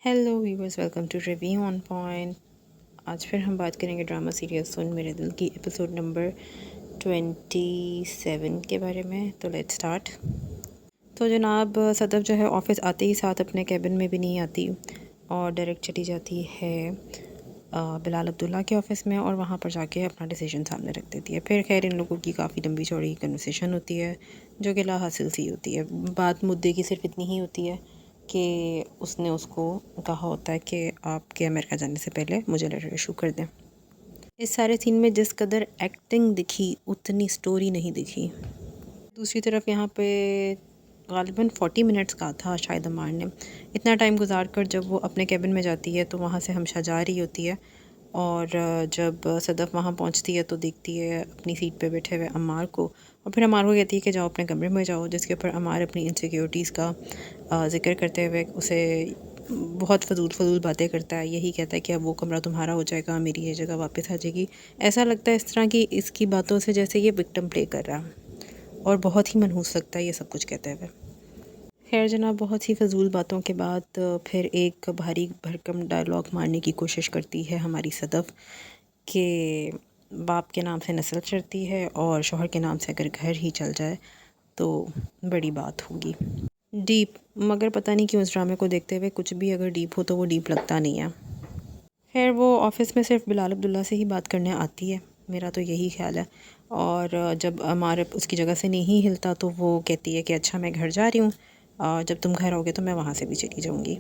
Hello viewers, welcome to review on point. आज फिर हम बात करेंगे ड्रामा सीरियल सुन मेरे दिल की एपिसोड नंबर 27 के बारे में। तो लेट्स स्टार्ट। तो जनाब सदफ जो है ऑफ़िस आते ही साथ अपने कैबिन में भी नहीं आती और डायरेक्ट चली जाती है बिलाल अब्दुल्ला के ऑफ़िस में और वहाँ पर जाके अपना डिसीजन सामने रख देती है। फिर खैर इन लोगों की काफ़ी लंबी चौड़ी कन्वर्सेशन होती है जो कि ला हासिल सी होती है। बात मुद्दे की सिर्फ इतनी ही होती है कि उसने उसको कहा होता है कि आपके अमेरिका जाने से पहले मुझे लेटर इशू कर दें। इस सारे सीन में जिस कदर एक्टिंग दिखी उतनी स्टोरी नहीं दिखी। दूसरी तरफ यहाँ पे ग़ालिबन 40 मिनट्स का था शायद अमार ने। इतना टाइम गुजार कर जब वो अपने कैबिन में जाती है तो वहाँ से हमशा जा रही होती है और जब सदफ़ वहाँ पहुँचती है तो देखती है अपनी सीट पे बैठे हुए अमार को और फिर अमार को कहती है कि जाओ अपने कमरे में जाओ, जिसके ऊपर अमार अपनी इनसिक्योरिटीज़ का ज़िक्र करते हुए उसे बहुत फजूल बातें करता है। यही कहता है कि अब वो कमरा तुम्हारा हो जाएगा, मेरी ये जगह वापस आ जाएगी। ऐसा लगता है इस तरह की इसकी बातों से जैसे ये विक्टिम प्ले कर रहा है और बहुत ही मनहूस लगता है ये सब कुछ कहते हुए। खैर जनाब, बहुत ही फजूल बातों के बाद फिर एक भारी भरकम डायलॉग मारने की कोशिश करती है हमारी सदफ़ कि बाप के नाम से नस्ल चढ़ती है और शौहर के नाम से अगर घर ही चल जाए तो बड़ी बात होगी। डीप, मगर पता नहीं क्यों इस ड्रामे को देखते हुए कुछ भी अगर डीप हो तो वो डीप लगता नहीं है। खैर वो ऑफ़िस में सिर्फ बिलाल अब्दुल्ला से ही बात करने आती है, मेरा तो यही ख्याल है। और जब अमार उसकी जगह से नहीं हिलता तो वो कहती है कि अच्छा मैं घर जा रही हूँ, जब तुम घर आओगे तो मैं वहाँ से भी चली जाऊँगी।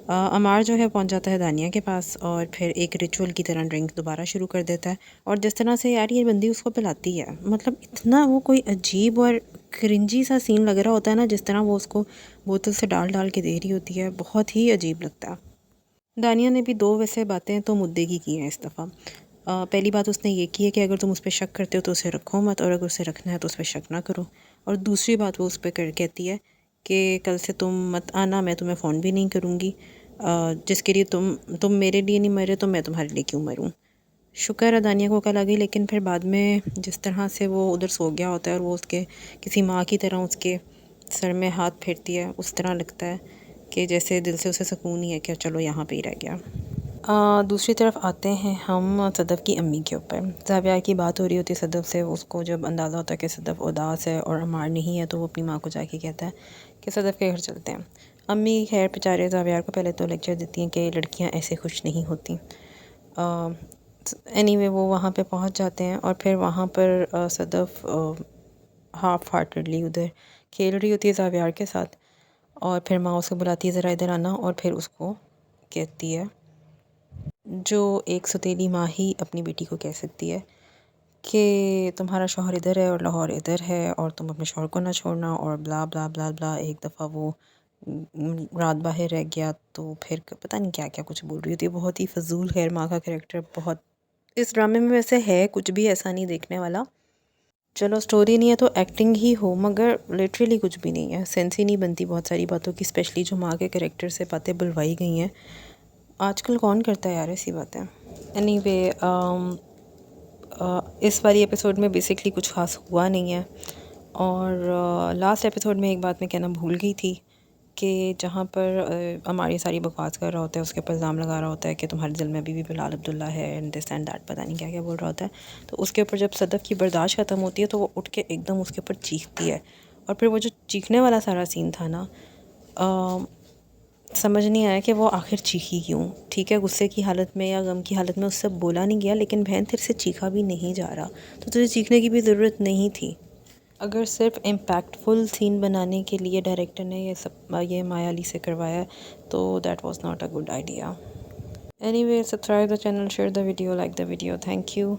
अमार जो है पहुँच जाता है दानिया के पास और फिर एक रिचुअल की तरह ड्रिंक दोबारा शुरू कर देता है। और जिस तरह से यार ये बंदी उसको पिलाती है, मतलब इतना वो कोई अजीब और क्रिंजी सा सीन लग रहा होता है ना, जिस तरह वो उसको बोतल से डाल के दे रही होती है, बहुत ही अजीब लगता है। दानिया ने भी दो वैसे बातें तो मुद्दे की हैं इस दफ़ा। पहली बात उसने ये की है कि अगर तुम उस पर शक करते हो तो उसे रखो मत, और अगर उसे रखना है तो उस पर शक ना करो। और दूसरी बात वो उस पर कहती है कि कल से तुम मत आना, मैं तुम्हें फ़ोन भी नहीं करूँगी। जिसके लिए तुम मेरे लिए नहीं मरे तो मैं तुम्हारे लिए क्यों मरूँ। शुक्र है दानिया को कल आ गई, लेकिन फिर बाद में जिस तरह से वो उधर सो गया होता है और वो उसके किसी माँ की तरह उसके सर में हाथ फेरती है, उस तरह लगता है कि जैसे दिल से उसे सुकून ही है कि चलो यहाँ पे ही रह गया। दूसरी तरफ आते हैं हम सदफ़ की अम्मी के ऊपर। ज़ाविया की बात हो रही होती है सदफ़ से, उसको जब अंदाज़ा होता है कि सदफ़ उदास है और अमार नहीं है तो वो अपनी माँ को जाके कहता है कि सदफ़ के घर चलते हैं। अम्मी खैर बेचारे ज़ाविया को पहले तो लेक्चर देती हैं कि लड़कियाँ ऐसे खुश नहीं होती। एनीवे वो वहाँ पे पहुँच जाते हैं और फिर वहाँ पर सदफ़ हाफ़ हार्टेडली उधर खेल रही होती है ज़ाविया के साथ। और फिर माँ उसे बुलाती है ज़रा इधर आना, और फिर उसको कहती है जो एक सौतेली माँ ही अपनी बेटी को कह सकती है कि तुम्हारा शौहर इधर है और लाहौर इधर है और तुम अपने शौहर को ना छोड़ना, और ब्ला ब्ला ब्ला ब्ला। एक दफ़ा वो रात बाहर रह गया तो फिर पता नहीं क्या क्या कुछ बोल रही होती है, बहुत ही फजूल। खैर माँ का कैरेक्टर बहुत इस ड्रामे में वैसे है कुछ भी ऐसा नहीं देखने वाला। चलो स्टोरी नहीं है तो एक्टिंग ही हो, मगर लिटरली कुछ भी नहीं है, सेंस ही नहीं बनती बहुत सारी बातों की, स्पेशली जो माँ के कैरेक्टर से बातें बुलवाई गई हैं। आजकल कौन करता है यार ऐसी बातें। एनीवे इस वाली एपिसोड में बेसिकली कुछ ख़ास हुआ नहीं है। और लास्ट एपिसोड में एक बात मैं कहना भूल गई थी कि जहाँ पर हमारी सारी बकवास कर रहा होता है, उसके ऊपर इल्ज़ाम लगा रहा होता है कि तुम्हारे दिल में अभी भी बिलाल अब्दुल्ला है एंड दिस एंड दैट, पता नहीं क्या क्या बोल रहा होता है। तो उसके ऊपर जब सदफ़ की बर्दाश्त ख़त्म होती है तो वो उठ के एकदम उसके ऊपर चीखती है। और फिर वो जो चीखने वाला सारा सीन था ना, समझ नहीं आया कि वो आखिर चीखी क्यों। ठीक है, गुस्से की हालत में या गम की हालत में उससे बोला नहीं गया, लेकिन बहन तेरे से चीखा भी नहीं जा रहा, तो तुझे चीखने की भी ज़रूरत नहीं थी। अगर सिर्फ इम्पैक्टफुल सीन बनाने के लिए डायरेक्टर ने ये माया अली से करवाया तो that was not a good idea. Anyway, subscribe the channel, share the video, like the video. Thank you.